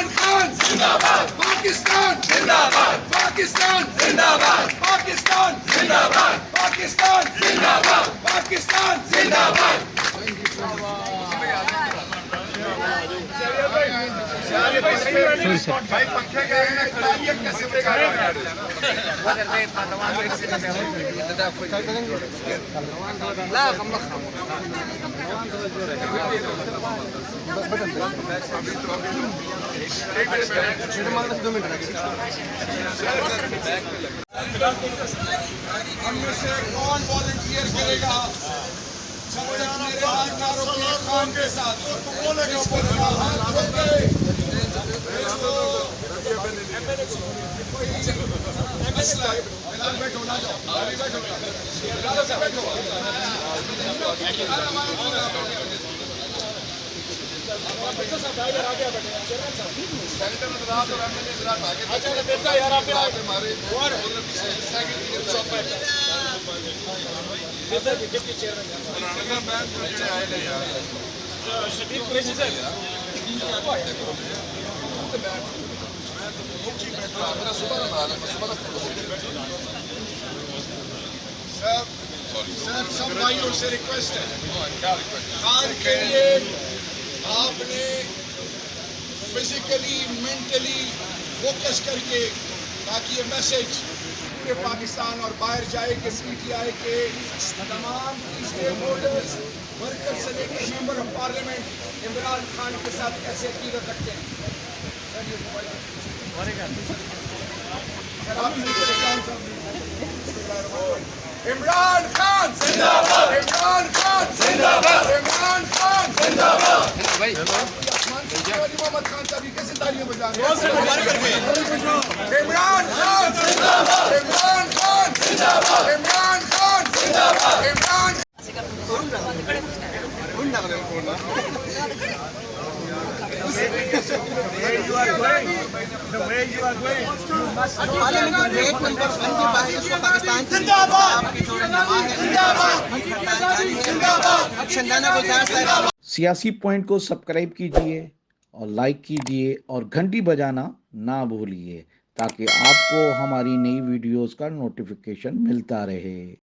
इमरान खान जिंदाबाद, पाकिस्तान जिंदाबाद, पाकिस्तान जिंदाबाद, पाकिस्तान जिंदाबाद, पाकिस्तान जिंदाबाद, पाकिस्तान जिंदाबाद। भाई पंखे का है ना, तालियां कैसे बजा रहे हम में से कौन वॉलंटियर करेगा जब तक मेरे हाथ ना रोके खान के साथ? सर सब भाइयों से रिक्वेस्ट है, खान के लिए आपने फिजिकली मेंटली फोकस करके, ताकि ये मैसेज पूरे पाकिस्तान और बाहर जाए कि PTI के तमाम स्टेक होल्डर्स, वर्कर से लेकर member of parliament Imran Khan के साथ कैसे अकीदत रखते हैं। सर आप इमरान खान जिंदाबाद, इमरान खान जिंदाबाद, इमरान खान जिंदाबाद। मोहम्मद खान साहब कैसे तालियां बजा रहे हैं? इमरान खान जिंदाबाद, इमरान खान जिंदाबाद, इमरान खान जिंदाबाद, इमरान। सियासी पॉइंट को सब्सक्राइब कीजिए और लाइक कीजिए और घंटी बजाना ना भूलिए ताकि आपको हमारी नई वीडियोस का नोटिफिकेशन मिलता रहे।